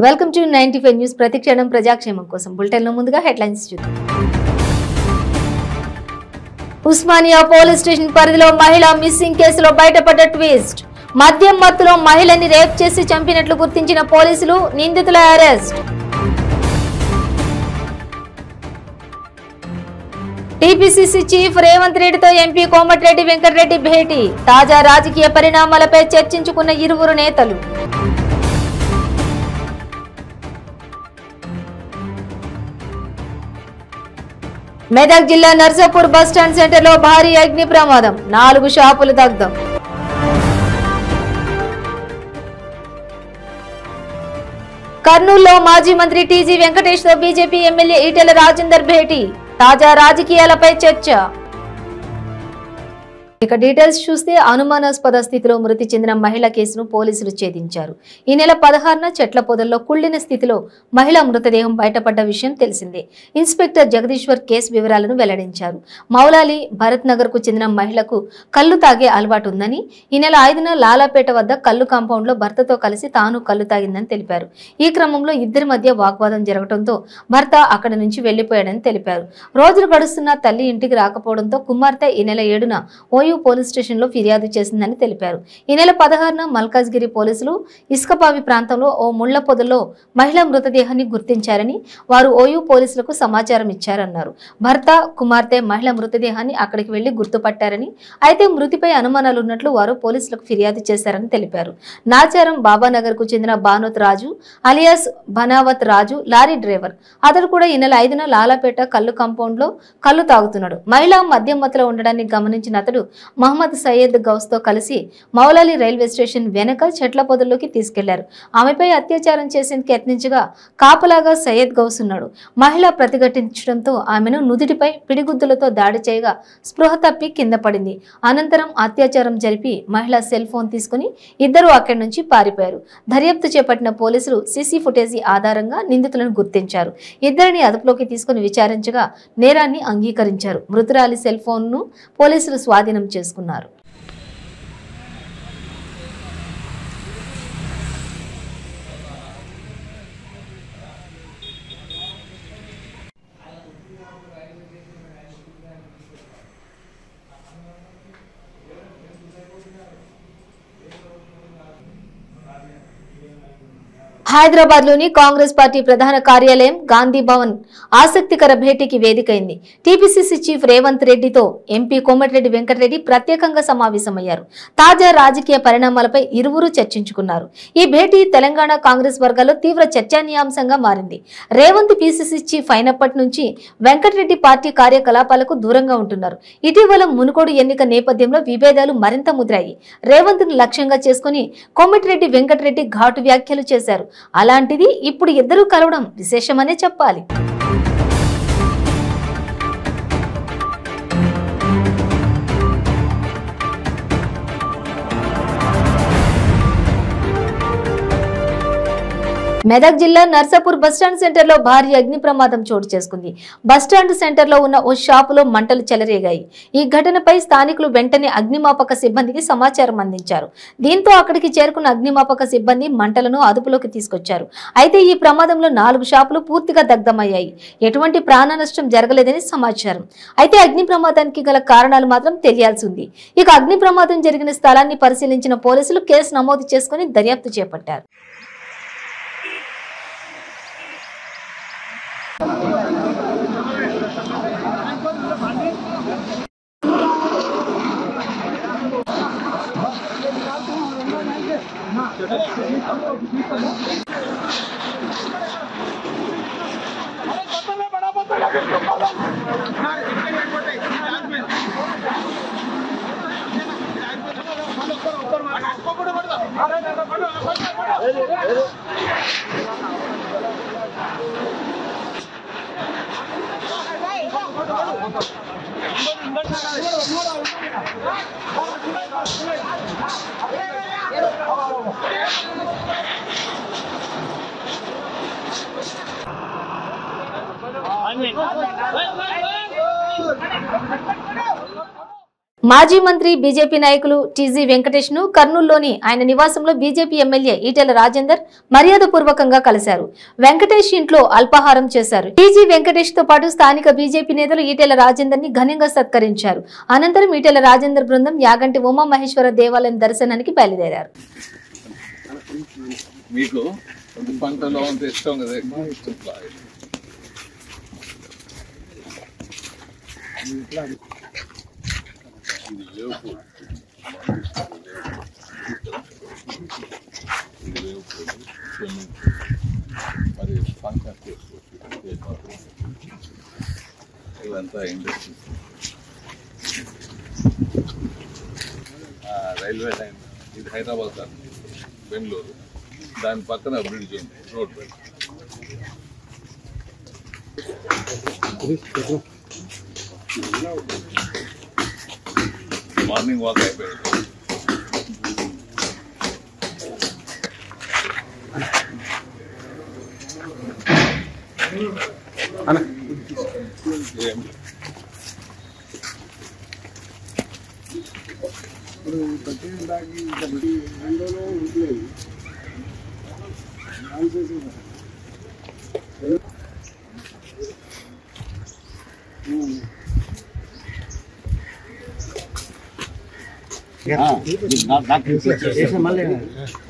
Welcome to 95 news. ప్రతిక్షణం ప్రజాక్షేమం కోసం బులెటిన్లో ముందుగా హెడ్లైన్స్ చూద్దాం. ఉస్మానియా పోలీస్ స్టేషన్ పరిధిలో మహిళ మిస్సింగ్ కేసులో బయటపడ్డ ట్విస్ట్. మద్యం మత్తులో మహిళని రేప్ చేసి చంపినట్లు గుర్తించిన పోలీసులు, నిందితుల అరెస్ట్. టీపీసీసీ చీఫ్ రేవంత్ రెడ్డితో ఎంపీ కోమటిరెడ్డి వెంకటరెడ్డి భేటీ. తాజా రాజకీయ పరిణామాలపై చర్చించుకున్న ఇరువురు నేతలు. మెదక్ జిల్లా నర్సాపూర్ బస్టాండ్ సెంటర్లో భారీ అగ్ని ప్రమాదం, 4 షాపులు దగ్ధం. కర్నూలులో మాజీ మంత్రి టీజీ వెంకటేష్ తో బీజేపీ ఎమ్మెల్యే ఈటెల రాజేందర్ భేటీ. తాజా రాజకీయాలపై చర్చ. ఇక డీటెయిల్స్ చూస్తే అనుమానాస్పద స్థితిలో మృతి చెందిన మహిళ కేసును పోలీసులు ఛేదించారు. ఈ నెల 16న చెట్ల పొదల్లో కుళ్లిన స్థితిలో మహిళ మృతదేహం బయటపడ్డ విషయం తెలిసిందే. ఇన్స్పెక్టర్ జగదీశ్వర్ కేసు వివరాలను వెల్లడించారు. మౌలాలి భరత్ నగర్ కు చెందిన మహిళకు కళ్లు తాగే అలవాటు ఉందని, ఈ నెల 5న లాలాపేట వద్ద కల్లు కాంపౌండ్ లో భర్తతో కలిసి తాను కళ్లు తాగిందని తెలిపారు. ఈ క్రమంలో ఇద్దరి మధ్య వాగ్వాదం జరగడంతో భర్త అక్కడి నుంచి వెళ్లిపోయాడని తెలిపారు. రోజులు గడుస్తున్నా తల్లి ఇంటికి రాకపోవడంతో కుమార్తె ఈ నెల 7న పోలీస్ స్టేషన్ లో ఫిర్యాదు చేసిందని తెలిపారు. ఈ నెల 16న మల్కాజ్గిరి పోలీసులు ఇసుకపావి ప్రాంతంలో ఓ ముళ్ల పొదల్లో మహిళా మృతదేహాన్ని గుర్తించారని, వారు ఓయూ పోలీసులకు సమాచారం ఇచ్చారన్నారు. భర్త, కుమార్తె మహిళ మృతదేహాన్ని అక్కడికి వెళ్లి గుర్తుపట్టారని, అయితే మృతిపై అనుమానాలు ఉన్నట్లు వారు పోలీసులకు ఫిర్యాదు చేశారని తెలిపారు. నాచారం బాబానగర్ కు చెందిన బానోత్ రాజు అలియాస్ బనావత్ రాజు లారీ డ్రైవర్. అతడు కూడా ఈ నెల 5న లాలాపేట కల్లు కాంపౌండ్ లో కల్లు తాగుతున్నాడు. మహిళ మద్యం మత్తులో ఉండడాన్ని గమనించిన అతడు మహమ్మద్ సయ్యద్ గౌస్ తో కలిసి మౌలాలి రైల్వే స్టేషన్ వెనక చెట్ల పొదల్లోకి తీసుకెళ్లారు. ఆమెపై అత్యాచారం చేసేందుకు యత్నించగా కాపలాగా సయ్యద్ గౌస్ ఉన్నాడు. మహిళ ప్రతిఘటించడంతో ఆమెను నుదుటిపై పిడిగుద్దులతో దాడి చేయగా స్పృహ తప్పి కింద పడింది. అనంతరం అత్యాచారం జరిపి మహిళ సెల్ ఫోన్ తీసుకుని ఇద్దరు అక్కడి నుంచి పారిపోయారు. దర్యాప్తు చేపట్టిన పోలీసులు సీసీ ఫుటేజీ ఆధారంగా నిందితులను గుర్తించారు. ఇద్దరిని అదుపులోకి తీసుకుని విచారించగా నేరాన్ని అంగీకరించారు. మృతురాలి సెల్ ఫోన్ ను పోలీసులు స్వాధీనం చేసుకున్నారు. హైదరాబాద్ లోని కాంగ్రెస్ పార్టీ ప్రధాన కార్యాలయం గాంధీ భవన్ ఆసక్తికర భేటీకి వేదికైంది. టీపీసీసీ చీఫ్ రేవంత్ రెడ్డితో ఎంపీ కోమటిరెడ్డి వెంకటరెడ్డి ప్రత్యేకంగా సమావేశమయ్యారు. తాజా రాజకీయ పరిణామాలపై ఇరువురు చర్చించుకున్నారు. ఈ భేటీ తెలంగాణ కాంగ్రెస్ వర్గాల్లో తీవ్ర చర్చనీయాంశంగా మారింది. రేవంత్ పీసీసీ చీఫ్ అయినప్పటి నుంచి వెంకటరెడ్డి పార్టీ కార్యకలాపాలకు దూరంగా ఉంటున్నారు. ఇటీవల మునుగోడు ఎన్నిక నేపథ్యంలో విభేదాలు మరింత ముదిరాయి. రేవంత్ ను లక్ష్యంగా చేసుకుని కోమటిరెడ్డి వెంకటరెడ్డి ఘాటు వ్యాఖ్యలు చేశారు. అలాంటిది ఇప్పుడు ఇద్దరు కలవడం విశేషమనే చెప్పాలి. మెదక్ జిల్లా నర్సాపూర్ బస్టాండ్ సెంటర్ లో భారీ అగ్ని ప్రమాదం చోటు చేసుకుంది. బస్టాండ్ సెంటర్ లో ఉన్న ఓ షాపులో మంటలు చెలరేగాయి. ఈ ఘటనపై స్థానికులు వెంటనే అగ్నిమాపక సిబ్బందికి సమాచారం అందించారు. దీంతో అక్కడికి చేరుకున్న అగ్నిమాపక సిబ్బంది మంటలను అదుపులోకి తీసుకొచ్చారు. అయితే ఈ ప్రమాదంలో 4 షాపులు పూర్తిగా దగ్ధమయ్యాయి. ఎటువంటి ప్రాణ నష్టం జరగలేదని సమాచారం. అయితే అగ్ని ప్రమాదానికి గల కారణాలు మాత్రం తెలియాల్సి ఉంది. ఇక అగ్ని ప్రమాదం జరిగిన స్థలాన్ని పరిశీలించిన పోలీసులు కేసు నమోదు చేసుకుని దర్యాప్తు చేపట్టారు. మాజీ మంత్రి బీజేపీ నాయకులు టీజీ వెంకటేష్ ను కర్నూలులోని ఆయన నివాసంలో బీజేపీ ఎమ్మెల్యే ఈటెల రాజేందర్ మర్యాదపూర్వకంగా కలిశారు. వెంకటేష్ ఇంట్లో అల్పాహారం చేశారు. టీజీ వెంకటేష్ తో పాటు స్థానిక బీజేపీ నేతలు ఈటెల రాజేందర్ ని ఘనంగా సత్కరించారు. అనంతరం ఈటెల రాజేందర్ బృందం యాగంటి ఉమామహేశ్వర దేవాలయం దర్శనానికి బయలుదేరారు. రైల్వే లైన్ ఇది హైదరాబాద్ బెంగళూరు దాని పక్కన బ్రిడ్జ్ ఉంది రోడ్ మార్నింగ్ వాక్ అయిపోయింది.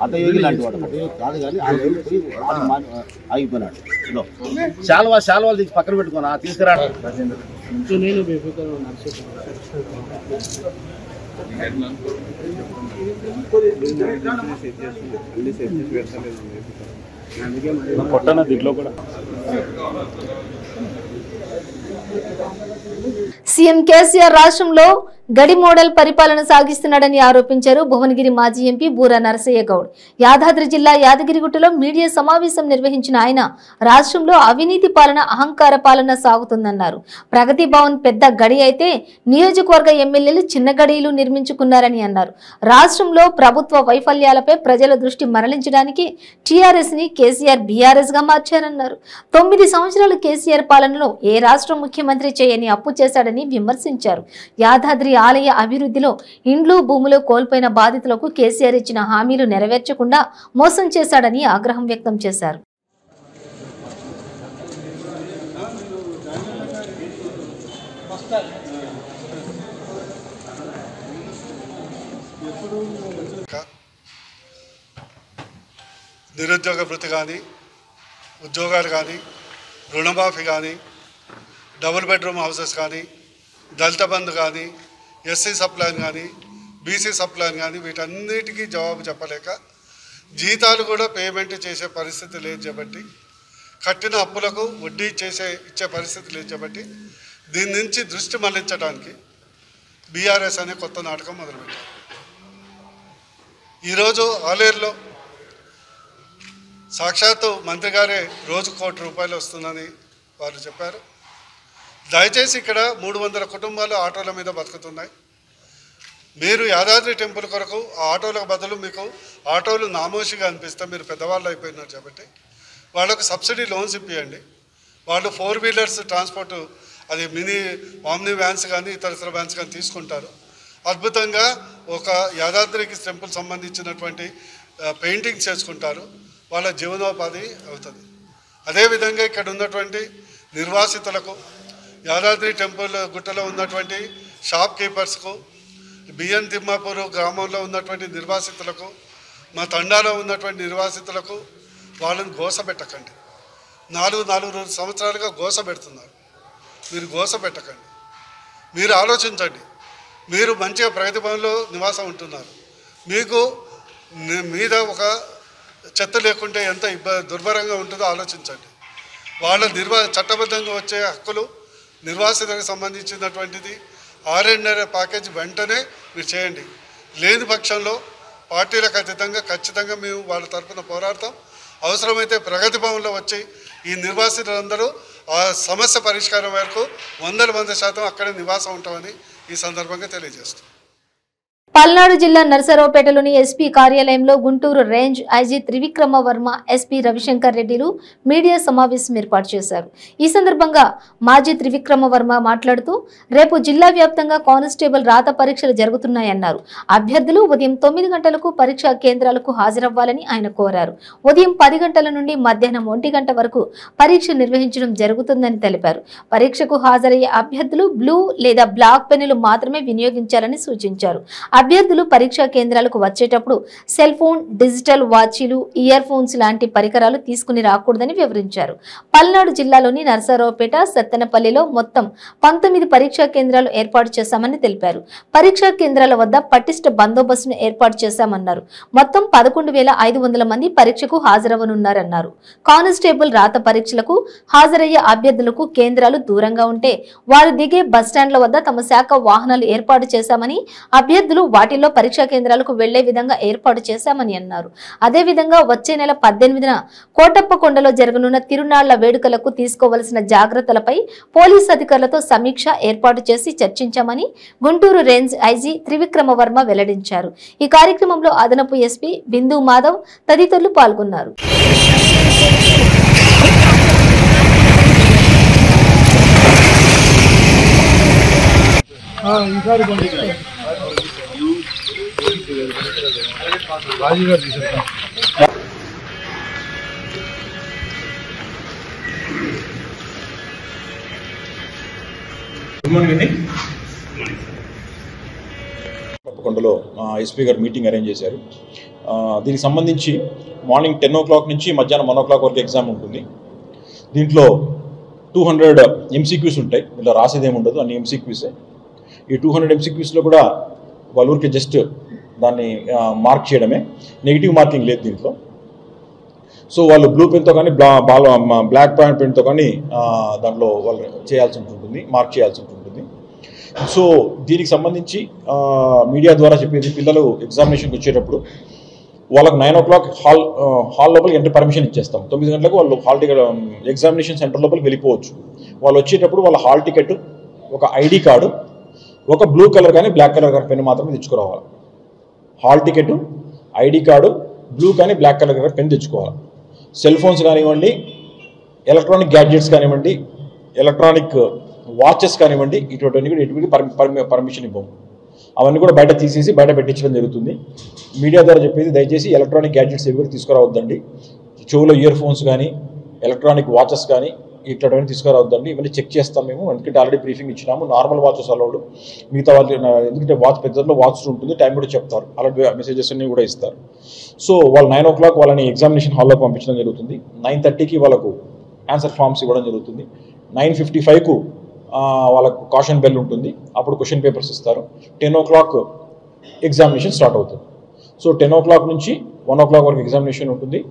అతయోగి లాంటి వాడు కాదు కానీ ఆగిపోయినాడు. శాల్వాలు తీసి పక్కన పెట్టుకున్నా తీసుకురా. కొట్టన దీంట్లో కూడా సీఎం కేసీఆర్ రాష్ట్రంలో గడి మోడల్ పరిపాలన సాగిస్తున్నాడని ఆరోపించారు భువనగిరి మాజీ ఎంపీ బూరా నరసయ్య గౌడ్. యాదాద్రి జిల్లా యాదగిరిగుట్టలో మీడియా సమావేశం నిర్వహించిన ఆయన రాష్ట్రంలో అవినీతి పాలన, అహంకార పాలన సాగుతుందన్నారు. ప్రగతి భవన్ పెద్ద గడి అయితే నియోజకవర్గ ఎమ్మెల్యేలు చిన్న గడిలు నిర్మించుకున్నారని అన్నారు. రాష్ట్రంలో ప్రభుత్వ వైఫల్యాలపై ప్రజల దృష్టి మరలించడానికి టీఆర్ఎస్ ని కేసీఆర్ బీఆర్ఎస్ గా మార్చారన్నారు. 9 సంవత్సరాలు కేసీఆర్ పాలనలో ఏ రాష్ట్ర ముఖ్యమంత్రి చేయని అప్పు చేశాడని విమర్శించారు. యాదాద్రి ఆలయ అభివృద్ధిలో ఇండ్లు, భూములు కోల్పోయిన బాధితులకు కేసీఆర్ ఇచ్చిన హామీలు నెరవేర్చకుండా మోసం చేశాడని ఆగ్రహం వ్యక్తం చేశారు. నిరుద్యోగ భృతి కానీ, ఉద్యోగాలు కానీ, రుణమాఫీ కానీ, డబుల్ బెడ్రూమ్ హౌసెస్ కానీ, దళిత బంధు కానీ, ఎస్సీ సప్లైన్ కానీ, బీసీ సప్లైన్ కానీ వీటన్నిటికీ జవాబు చెప్పలేక జీతాలు కూడా పేమెంట్ చేసే పరిస్థితి లేదు కాబట్టి, కట్టిన అప్పులకు వడ్డీ ఇచ్చే పరిస్థితి లేదు కాబట్టి దీని నుంచి దృష్టి మళ్లించడానికి బీఆర్ఎస్ అనే కొత్త నాటకం మొదలుపెట్టారు. ఈరోజు ఆలేరులో సాక్షాత్తు మంత్రి గారే రోజు ₹1 కోటి వస్తుందని వారు చెప్పారు. దయచేసి ఇక్కడ 300 కుటుంబాలు ఆటోల మీద బతుకుతున్నాయి. మీరు యాదాద్రి టెంపుల్ కొరకు ఆ ఆటోలకు బదులు మీకు ఆటోలు నామోషిగా అనిపిస్తే మీరు పెద్దవాళ్ళు అయిపోయినారు కాబట్టి వాళ్ళకు సబ్సిడీ లోన్స్ ఇప్పియండి. వాళ్ళు 4 వీలర్స్ ట్రాన్స్పోర్ట్, అది మినీ ఆమ్ని వ్యాన్స్ కానీ ఇతర వ్యాన్స్ కానీ తీసుకుంటారు. అద్భుతంగా ఒక యాదాద్రికి టెంపుల్ సంబంధించినటువంటి పెయింటింగ్స్ చేసుకుంటారు. వాళ్ళ జీవనోపాధి అవుతుంది. అదేవిధంగా ఇక్కడ ఉన్నటువంటి నిర్వాసితులకు, యాదాద్రి టెంపుల్ గుట్టలో ఉన్నటువంటి షాప్ కీపర్స్కు, బిఎన్ తిమ్మాపూర్ గ్రామంలో ఉన్నటువంటి నిర్వాసితులకు, మా తండాలో ఉన్నటువంటి నిర్వాసితులకు వాళ్ళని గోసపెట్టకండి. 4 సంవత్సరాలుగా గోసపెడుతున్నారు. మీరు గోసపెట్టకండి. మీరు ఆలోచించండి. మీరు మంచిగా ప్రగతి భవన్లో నివాసం ఉంటున్నారు. మీకు మీద ఒక చెత్త లేకుంటే ఎంత దుర్భరంగా ఉంటుందో ఆలోచించండి. వాళ్ళ చట్టబద్ధంగా వచ్చే హక్కులు, నిర్వాసితులకు సంబంధించినటువంటిది R&R ప్యాకేజ్ వెంటనే మీరు చేయండి. లేని పక్షంలో పార్టీలకు అతీతంగా ఖచ్చితంగా మేము వాళ్ళ తరఫున పోరాడతాం. అవసరమైతే ప్రగతి భవన్లో వచ్చి ఈ నిర్వాసితులందరూ ఆ సమస్య పరిష్కారం వరకు 100% అక్కడే నివాసం ఉంటామని ఈ సందర్భంగా తెలియజేస్తాం. పల్నాడు జిల్లా నరసరావుపేటలోని ఎస్పీ కార్యాలయంలో Guntur range IG Trivikrama Varma, SP Ravishankar రెడ్డిలు మీడియా సమావేశం ఏర్పాటు చేశారు. ఈ సందర్భంగా మాజీ త్రివిక్రమ వర్మ మాట్లాడుతూ రేపు జిల్లా వ్యాప్తంగా కానిస్టేబుల్ రాత పరీక్షలు జరుగుతున్నాయన్నారు. అభ్యర్థులు ఉదయం 9 గంటలకు పరీక్షా కేంద్రాలకు హాజరవ్వాలని ఆయన కోరారు. ఉదయం 10 గంటల నుండి మధ్యాహ్నం 1 గంట వరకు పరీక్ష నిర్వహించడం జరుగుతుందని తెలిపారు. పరీక్షకు హాజరయ్యే అభ్యర్థులు బ్లూ లేదా బ్లాక్ పెన్నులు మాత్రమే వినియోగించాలని సూచించారు. అభ్యర్థులు పరీక్షా కేంద్రాలకు వచ్చేటప్పుడు సెల్ ఫోన్, డిజిటల్ వాచీలు, ఇయర్ ఫోన్స్ లాంటి పరికరాలు తీసుకుని రాకూడదని వివరించారు. పల్నాడు జిల్లాలోని నరసరావుపేట, సత్తెనపల్లిలో మొత్తం 19 పరీక్షా కేంద్రాలు ఏర్పాటు చేశామని తెలిపారు. పరీక్షా కేంద్రాల వద్ద పటిష్ట బందోబస్తును ఏర్పాటు చేశామన్నారు. మొత్తం 11,500 మంది పరీక్షకు హాజరవనున్నారన్నారు. కానిస్టేబుల్ రాత పరీక్షలకు హాజరయ్యే అభ్యర్థులకు కేంద్రాలు దూరంగా ఉంటే వారు దిగే బస్టాండ్ల వద్ద తమ శాఖ వాహనాలు ఏర్పాటు చేశామని, అభ్యర్థులు వాటిల్లో పరీక్షా కేంద్రాలకు వెళ్లే విధంగా ఏర్పాటు చేశామని అన్నారు. అదేవిధంగా వచ్చే నెల 18న కోటప్పకొండలో జరగనున్న తిరునాళ్ల వేడుకలకు తీసుకోవలసిన జాగ్రత్తలపై పోలీసు అధికారులతో సమీక్ష ఏర్పాటు చేసి చర్చించామని గుంటూరు రేంజ్ ఐజీ త్రివిక్రమ వర్మ వెల్లడించారు. ఈ కార్యక్రమంలో అదనపు ఎస్పీ బిందు మాధవ్ తదితరులు పాల్గొన్నారు. కొండలో ఎస్పీ గారు మీటింగ్ అరేంజ్ చేశారు. దీనికి సంబంధించి మార్నింగ్ 10 o'clock నుంచి మధ్యాహ్నం 1 o'clock వరకు ఎగ్జామ్ ఉంటుంది. దీంట్లో 200 MCQs ఉంటాయి. ఇలా రాసేది ఏమి ఉండదు, అన్ని MCQసే. ఈ 200 MCQsలో కూడా వాళ్ళ ఊరికి జస్ట్ దాన్ని మార్క్ చేయడమే, నెగిటివ్ మార్కింగ్ లేదు దీంట్లో. సో వాళ్ళు బ్లూ పెన్తో కానీ బ్లాక్ పెన్తో కానీ దాంట్లో వాళ్ళు చేయాల్సి ఉంటుంది, మార్క్ చేయాల్సి ఉంటుంది. సో దీనికి సంబంధించి మీడియా ద్వారా చెప్పేది, పిల్లలు ఎగ్జామినేషన్కి వచ్చేటప్పుడు వాళ్ళకి 9 o'clock హాల్ లోపలికి ఎంట్రీ పర్మిషన్ ఇచ్చేస్తాం. 9 గంటలకు వాళ్ళు హాల్ టికెట్ ఎగ్జామినేషన్ సెంటర్ లోపలికి వెళ్ళిపోవచ్చు. వాళ్ళు వచ్చేటప్పుడు వాళ్ళ హాల్ టికెట్, ఒక ఐడి కార్డు, ఒక బ్లూ కలర్ కానీ బ్లాక్ కలర్ కానీ పెన్ మాత్రమే తెచ్చుకోవాలి. Hall ticket, ID card, blue కానీ బ్లాక్ కలర్ కానీ పెన్ తెచ్చుకోవాలి. సెల్ ఫోన్స్ కానివ్వండి, ఎలక్ట్రానిక్ గ్యాడ్జెట్స్ కానివ్వండి, ఎలక్ట్రానిక్ వాచెస్ కానివ్వండి, ఇటువంటివి కూడా ఎటువంటి పర్మిషన్ ఇవ్వము. అవన్నీ కూడా బయట తీసేసి బయట పెట్టించడం జరుగుతుంది. మీడియా ద్వారా చెప్పేది, దయచేసి ఎలక్ట్రానిక్ గ్యాడ్జెట్స్ ఏవి కూడా తీసుకురావద్దండి. చెవులో ఇయర్ ఫోన్స్ కానీ, ఎలక్ట్రానిక్ వాచెస్ కానీ ఇట్లాంటివన్నీ తీసుకురావద్దండి. ఇవన్నీ చెక్ చేస్తాం మేము, ఎందుకంటే ఆల్రెడీ బ్రీఫింగ్ ఇచ్చినాము. నార్మల్ వాచెస్ అలౌడ్, మిగతా వాళ్ళు ఎందుకంటే వాచ్ పెద్దలో వాచ్ ఉంటుంది, టైం కూడా చెప్తారు, అలాంటి మెసేజెస్ అన్ని కూడా ఇస్తారు. సో వాళ్ళు 9 o'clock వాళ్ళని ఎగ్జామినేషన్ హాల్లోకి పంపించడం జరుగుతుంది. 9:30కి వాళ్ళకు ఆన్సర్ ఫామ్స్ ఇవ్వడం జరుగుతుంది. 9:55కు వాళ్ళకు కాషన్ బెల్ ఉంటుంది, అప్పుడు క్వశ్చన్ పేపర్స్ ఇస్తారు. 10 o'clock ఎగ్జామినేషన్ స్టార్ట్ అవుతుంది. సో 10 o'clock నుంచి 1 o'clock వరకు ఎగ్జామినేషన్ ఉంటుంది.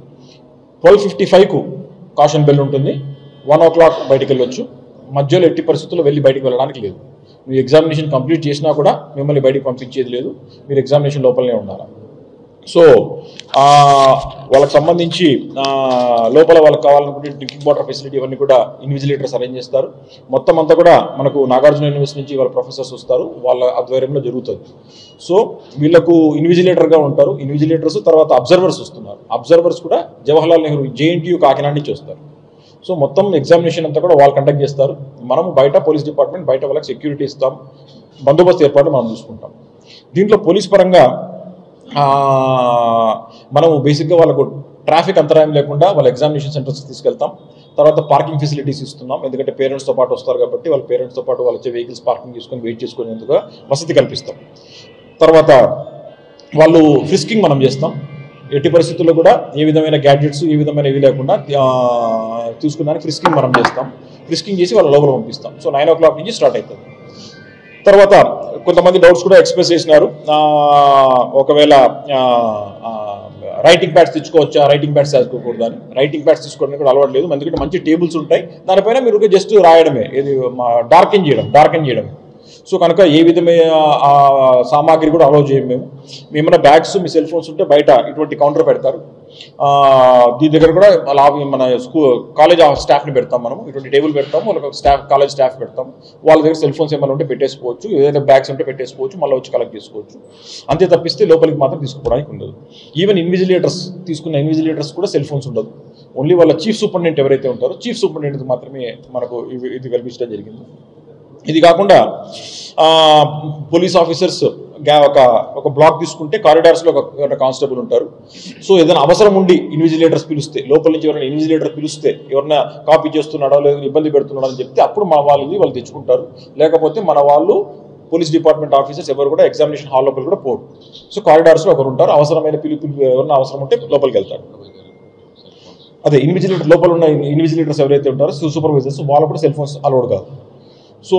12:55కు కాషన్ బెల్ ఉంటుంది. 1 o'clock బయటికి వెళ్ళొచ్చు. మధ్యలో ఎట్టి పరిస్థితుల్లో వెళ్ళి బయటికి వెళ్ళడానికి లేదు. మీరు ఎగ్జామినేషన్ కంప్లీట్ చేసినా కూడా మిమ్మల్ని బయటికి పంపించేది లేదు, మీరు ఎగ్జామినేషన్ లోపలనే ఉండాలి. సో వాళ్ళకి సంబంధించి లోపల వాళ్ళకి కావాలనుకుంటే డ్రింకింగ్ వాటర్ ఫెసిలిటీ ఇవన్నీ కూడా ఇన్విజిలేటర్స్ అరేంజ్ చేస్తారు. మొత్తం అంతా కూడా మనకు నాగార్జున యూనివర్సిటీ నుంచి వాళ్ళ ప్రొఫెసర్స్ వస్తారు, వాళ్ళ ఆధ్వర్యంలో జరుగుతుంది. సో వీళ్ళకు ఇన్విజిలేటర్గా ఉంటారు. ఇన్విజిలేటర్స్ తర్వాత అబ్జర్వర్స్ వస్తున్నారు. అబ్జర్వర్స్ కూడా జవహర్లాల్ నెహ్రూ JNTU కాకినాడ నుంచి వస్తారు. సో మొత్తం ఎగ్జామినేషన్ అంతా కూడా వాళ్ళు కండక్ట్ చేస్తారు. మనము బయట పోలీస్ డిపార్ట్మెంట్ బయట వాళ్ళకి సెక్యూరిటీ ఇస్తాం, బందోబస్తు ఏర్పాట్లు మనం చూసుకుంటాం. దీంట్లో పోలీస్ పరంగా మనము బేసిక్గా వాళ్ళకు ట్రాఫిక్ అంతరాయం లేకుండా వాళ్ళ ఎగ్జామినేషన్ సెంటర్స్కి తీసుకెళ్తాం. తర్వాత పార్కింగ్ ఫెసిలిటీస్ ఇస్తున్నాం, ఎందుకంటే పేరెంట్స్తో పాటు వస్తారు కాబట్టి వాళ్ళ పేరెంట్స్తో పాటు వాళ్ళు వచ్చే వెహికల్స్ పార్కింగ్ చేసుకొని వెయిట్ చేసుకునేందుకు వసతి కల్పిస్తాం. తర్వాత వాళ్ళు ఫ్రిస్కింగ్ మనం చేస్తాం. ఎట్టి పరిస్థితుల్లో కూడా ఏ విధమైన గ్యాడ్జెట్స్ ఏ విధమైన ఇవి లేకుండా తీసుకున్నానికి ఫ్రిస్కింగ్ మనం చేస్తాం. ఫ్రిస్కింగ్ చేసి వాళ్ళ లోపల పంపిస్తాం. సో 9 o'clock నుంచి స్టార్ట్ అవుతుంది. తర్వాత కొంతమంది డౌట్స్ కూడా ఎక్స్ప్రెస్ చేసినారు. ఒకవేళ రైటింగ్ ప్యాడ్స్ తెచ్చుకోవచ్చా, రైటింగ్ ప్యాడ్స్ తీసుకోకూడదు అని. రైటింగ్ ప్యాడ్స్ తీసుకోవడానికి కూడా అలవాటు లేదు, ఎందుకంటే మంచి టేబుల్స్ ఉంటాయి, దానిపైన మీరు జస్ట్ రాయడమే, ఇది డార్కెన్ చేయడమే. సో కనుక ఏ విధమైన సామాగ్రి కూడా అలౌ చేయము మేము. ఏమైనా బ్యాగ్స్ మీ సెల్ ఫోన్స్ ఉంటే బయట ఇటువంటి కౌంటర్ పెడతారు, దీని దగ్గర కూడా మన కాలేజ్ స్టాఫ్ని పెడతాం, మనం ఇటువంటి టేబుల్ పెడతాము, వాళ్ళకి కాలేజ్ స్టాఫ్ పెడతాం, వాళ్ళ దగ్గర సెల్ ఫోన్స్ ఏమైనా ఉంటే పెట్టేసుకోవచ్చు, ఏదైనా బ్యాగ్స్ ఉంటే పెట్టేసుకోవచ్చు, మళ్ళీ వచ్చి కలెక్ట్ చేసుకోవచ్చు. అంతే తప్పిస్తే లోపలికి మాత్రం తీసుకోవడానికి ఉండదు. ఈవెన్ ఇన్విజిలేటర్స్ తీసుకున్న ఇన్విజిలేటర్స్ కూడా సెల్ ఫోన్స్ ఉండదు. ఓన్లీ వాళ్ళ చీఫ్ సూపరింటెండెంట్ ఎవరైతే ఉంటారో చీఫ్ సూపరింటెండెంట్ మాత్రమే మనకు ఇది కల్పించడం జరిగింది. ఇది కాకుండా పోలీస్ ఆఫీసర్స్ ఒక బ్లాక్ తీసుకుంటే కారిడార్స్లో ఒక కానిస్టేబుల్ ఉంటారు. సో ఏదైనా అవసరం ఉండి ఇన్విజిలేటర్స్ పిలిస్తే, లోపల నుంచి ఎవరైనా ఇన్విజిలేటర్ పిలిస్తే ఎవరైనా కాపీ చేస్తున్నాడో లేదా ఇబ్బంది పెడుతున్నాడో అని చెప్తే అప్పుడు మా వాళ్ళు తెచ్చుకుంటారు. లేకపోతే మన వాళ్ళు పోలీస్ డిపార్ట్మెంట్ ఆఫీసర్స్ ఎవరు కూడా ఎగ్జామినేషన్ హాల్ లోపల కూడా పోరు. సో కారిడార్స్లో ఒకరు ఉంటారు. అవసరమైన పిలుపు ఎవరైనా అవసరం ఉంటే లోపలికి వెళ్తారు. అదే ఇన్విజిలేటర్ లోపల ఉన్న ఇన్విజిలేటర్స్ ఎవరైతే ఉంటారో సూపర్వైజర్స్ వాళ్ళు కూడా సెల్ ఫోన్స్ అలౌడ్ కాదు. సో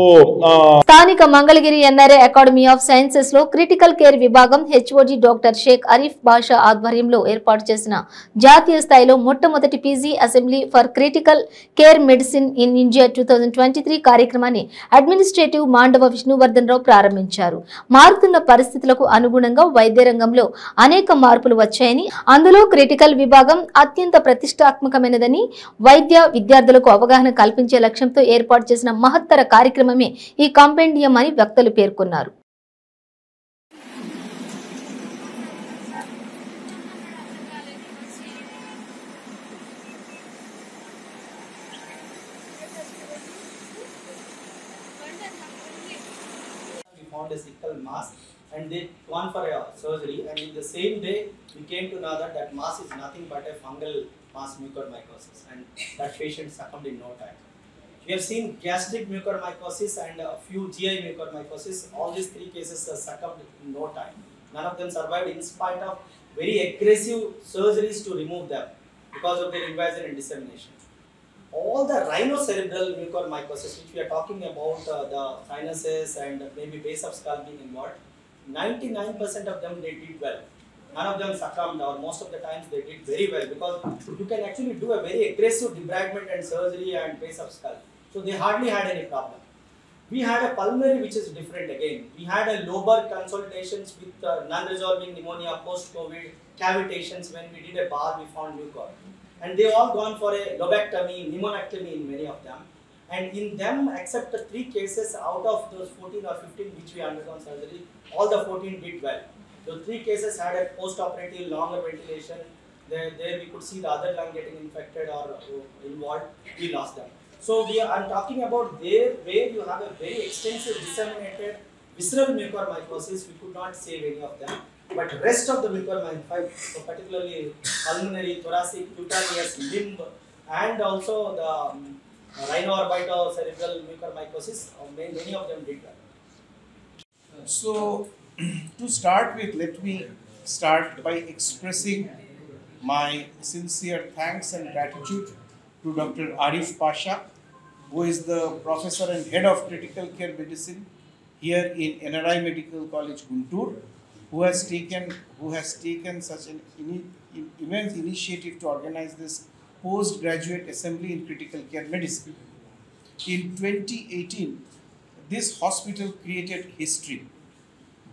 స్థానిక Mangalagiri NRI academy of sciences లో క్రిటికల్ కేర్ విభాగం హెచ్ఓడి డాక్టర్ షేక్ అరీఫ్ బాషా ఆధ్వర్యంలో ఏర్పాటు చేసిన జాతీయ స్థాయిలో మొట్టమొదటి PG assembly for critical care medicine in India 2023 కార్యక్రమాన్ని అడ్మినిస్ట్రేటివ్ మాండవ విష్ణువర్ధన్ రావు ప్రారంభించారు. మారుతున్న పరిస్థితులకు అనుగుణంగా వైద్య రంగంలో అనేక మార్పులు వచ్చాయని, అందులో క్రిటికల్ విభాగం అత్యంత ప్రతిష్టాత్మకమైనదని, వైద్య విద్యార్థులకు అవగాహన కల్పించే లక్ష్యంతో ఏర్పాటు చేసిన మహత్తర కార్యక్రమమే ఈ కాంపెండియం అని వక్తలు పేర్కొన్నారు. We found a sickle mass and they gone for a surgery, and in the same day we came to know that mass is nothing but a fungal mass mucormycosis, and that patient succumbed in no time. We have seen gastric mucormycosis and a few GI mucormycosis. All these three cases succumbed in no time. None of them survived in spite of very aggressive surgeries to remove them because of their invasion and dissemination. All the rhinocerebral mucormycosis, which we are talking about, the sinuses and maybe base of skull being involved, 99% of them they did well. None of them succumbed, or most of the times they did very well, because you can actually do a very aggressive debridement and surgery and base of skull. So they hardly had any problem. We had a pulmonary which is different again. We had a lobar consultations with non-resolving pneumonia, post-COVID cavitations. When we did a bar, we found mucor. And they all gone for a lobectomy, pneumonectomy in many of them. And in them, except the 3 cases out of those 14 or 15 which we undergone surgery, all the 14 did well. So 3 cases had a post-operative longer ventilation. There we could see the other lung getting infected or involved. We lost them. So I'm talking about there where you have a very extensive disseminated visceral mucormycosis. We could not save any of them. But rest of the mucormycosis, so particularly pulmonary, thoracic, cutaneous, limb, and also the rhinocerebral mucormycosis, many of them did well. So to start with, let me start by expressing my sincere thanks and gratitude to Dr. Arif Pasha, who is the professor and head of critical care medicine here in NRI Medical College, Guntur, who has taken such an immense initiative to organize this postgraduate assembly in critical care medicine. In 2018, this hospital created history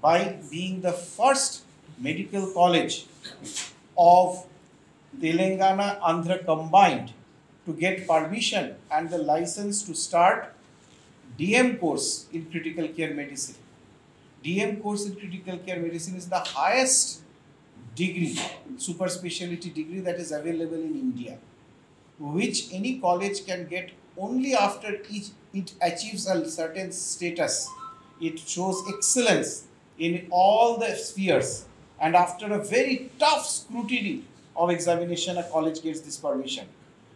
by being the first medical college of Telangana, Andhra combined to get permission and the license to start DM course in critical care medicine. DM course in critical care medicine is the highest degree, super specialty degree that is available in India, which any college can get only after it achieves a certain status. It shows excellence in all the spheres, and after a very tough scrutiny of examination, a college gets this permission.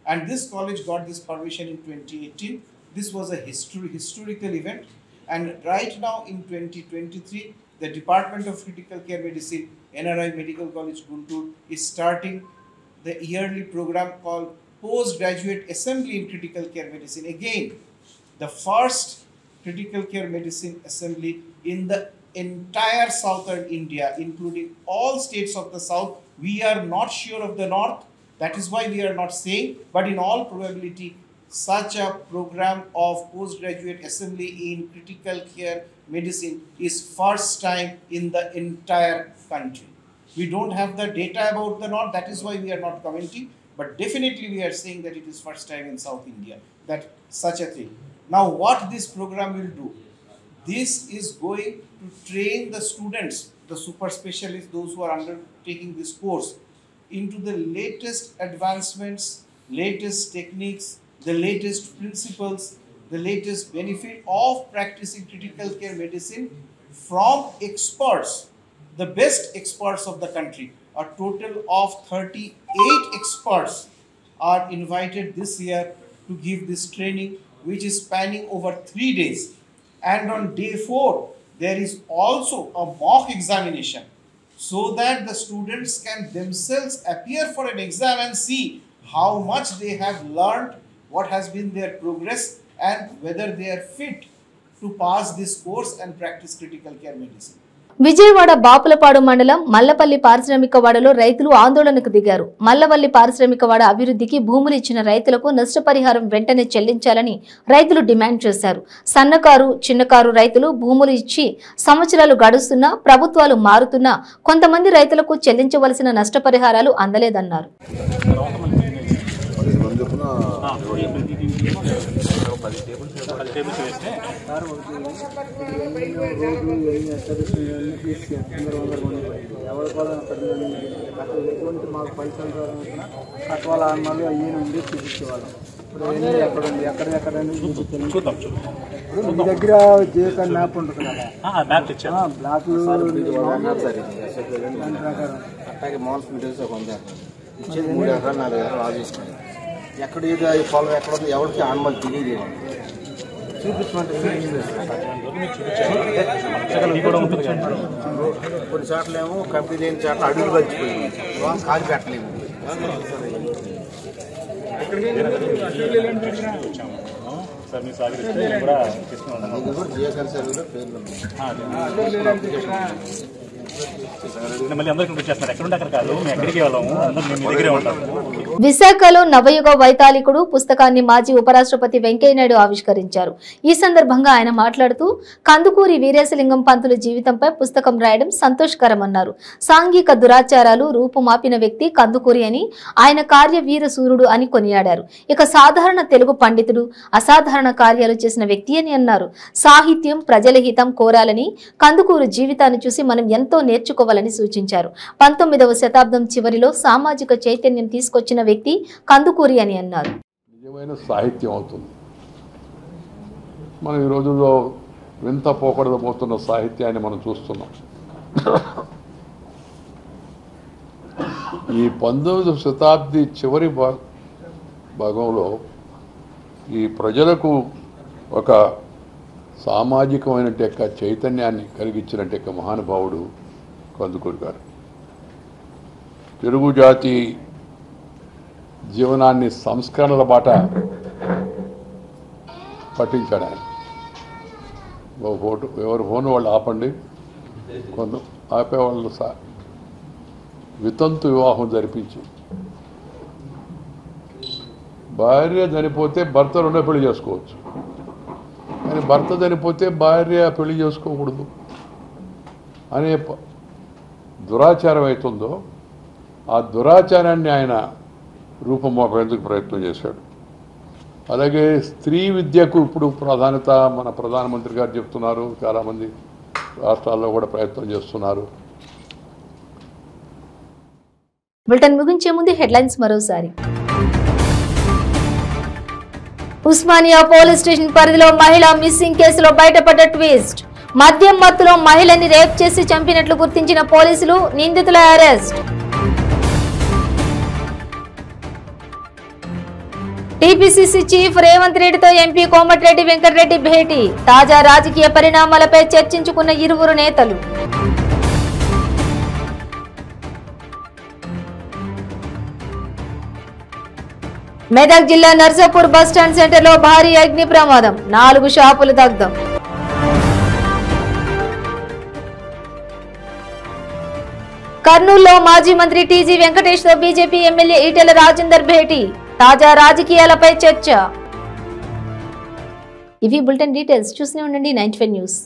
And this college got this permission in 2018. This was a historical event. And right now in 2023, the Department of Critical Care Medicine, NRI Medical College, Guntur, is starting the yearly program called Postgraduate Assembly in Critical Care Medicine. Again, the first critical care medicine assembly in the entire southern India, including all states of the south. We are not sure of the north. That is why we are not saying, but in all probability, such a program of postgraduate assembly in critical care medicine is first time in the entire country. We don't have the data about the north, that is why we are not commenting, but definitely we are saying that it is first time in South India that such a thing. Now what this program will do, this is going to train the students, the super specialists, those who are undertaking this course, into the latest advancements, latest techniques, the latest principles, the latest benefit of practicing critical care medicine from experts, the best experts of the country. A total of 38 experts are invited this year to give this training, which is spanning over 3 days. And on day 4, there is also a mock examination, so that the students can themselves appear for an exam and see how much they have learned, what has been their progress, and whether they are fit to pass this course and practice critical care medicine. Vijayawada Bapulapadu మండలం మల్లపల్లి పారిశ్రామికవాడలో రైతులు ఆందోళనకు దిగారు. మల్లవల్లి పారిశ్రామికవాడ అభివృద్ధికి భూములు ఇచ్చిన రైతులకు నష్టపరిహారం వెంటనే చెల్లించాలని రైతులు డిమాండ్ చేశారు. సన్నకారు, చిన్నకారు రైతులు భూములు ఇచ్చి సంవత్సరాలు గడుస్తున్నా, ప్రభుత్వాలు మారుతున్నా కొంతమంది రైతులకు చెల్లించవలసిన నష్టపరిహారాలు అందలేదన్నారు. మాకు పైసలు కట్టాల మళ్ళీ అయ్యి నుండి చూపించేవాళ్ళం. ఇప్పుడు ఎక్కడ మీ దగ్గర జేకర్ మ్యాప్ ఉంటుంది కదా, బ్లాక్లు ఇచ్చేది 3 ఎకరాలు 4 ఎకరాలు రాజేసుకుని ఎక్కడ ఈ పొలం ఎక్కడ ఉంది ఎవరికి ఆనమల్ తెలియదు. కొన్ని చోట్ల ఏమో కమిటీ లేని చోట్ల అడుగులు కలిసిపోయింది, కాలు పెట్టలేము. జియోకర్ సర్వీలో పేర్లు విశాఖలో నవయుగ వైతాళికుడు పుస్తకాన్ని మాజీ ఉపరాష్ట్రపతి వెంకయ్యనాయుడు ఆవిష్కరించారు. ఈ సందర్భంగా ఆయన మాట్లాడుతూ కందుకూరి వీరేశలింగం పంతులు జీవితంపై పుస్తకం రాయడం సంతోషకరమన్నారు. సాంఘిక దురాచారాలు రూపుమాపిన వ్యక్తి కందుకూరి అని, ఆయన కార్య వీరసూరుడు అని కొనియాడారు. ఇక సాధారణ తెలుగు పండితుడు, అసాధారణ కార్యాలు చేసిన వ్యక్తి అని అన్నారు. సాహిత్యం ప్రజల హితం కోరాలని, కందుకూరు జీవితాన్ని చూసి మనం ఎంతో నేర్చుకోవాలని సూచించారు. 19వ శతాబ్దం చివరిలో సామాజిక చైతన్యం తీసుకొచ్చిన వ్యక్తి కందుకూరి అని అన్నారు. నిజమైన సాహిత్యం అవుతుంది. మనం ఈ రోజుల్లో వింత పోకడపోతున్న సాహిత్యాన్ని మనం చూస్తున్నాం. ఈ 19వ శతాబ్ది చివరి భాగంలో ఈ ప్రజలకు ఒక సామాజికమైన చైతన్యాన్ని కలిగించిన మహానుభావుడు కందుకూరి గారు. తెలుగు జాతి జీవనాన్ని సంస్కరణల బాట పట్టించాడు ఆయన. ఎవరు ఫోన్ వాళ్ళు ఆపండి, కొంత ఆపేవాళ్ళు వితంతు వివాహం జరిపించి, భార్య చనిపోతే భర్త రెండో పెళ్లి చేసుకోవచ్చు, కానీ భర్త చనిపోతే భార్య పెళ్లి చేసుకోకూడదు అనే దురాచారం అవుతుందో ఆ దురాచారాన్ని ఆయన రూపమోపేందుకు ప్రయత్నం చేశాడు. అలాగే స్త్రీ విద్యకు ఇప్పుడు ప్రాధాన్యత మన ప్రధానమంత్రి గారు చెప్తున్నారు, చాలామంది రాష్ట్రాల్లో కూడా ప్రయత్నం చేస్తున్నారు. బులెటిన్ ముగించే ముందు హెడ్లైన్స్ మరోసారి. ఉస్మానియా పోలీస్ స్టేషన్ పరిధిలో మహిళ మిస్సింగ్ కేసులో బయటపడ్డ ట్విస్ట్. మద్యం మత్తులో మహిళని రేప్ చేసి చంపినట్లు గుర్తించిన పోలీసులు, నిందితుల అరెస్ట్. టీపీసీసీ చీఫ్ రేవంత్ రెడ్డితో ఎంపీ కోమటిరెడ్డి వెంకటరెడ్డి భేటీ. తాజా రాజకీయ పరిణామాలపై చర్చించుకున్న ఇరువురు నేతలు. మెదక్ జిల్లా నర్సాపూర్ బస్టాండ్ సెంటర్లో భారీ అగ్ని ప్రమాదం, 4 షాపులు దగ్ధం. కర్నూలులో మాజీ మంత్రి టీజీ వెంకటేష్ తో బీజేపీ ఎమ్మెల్యే ఈటెల రాజేందర్ భేటీ. తాజా రాజకీయాలపై చర్చ. ఇవి బులెటిన్ డీటెయిల్స్. చూస్తూనే ఉండండి 95 న్యూస్.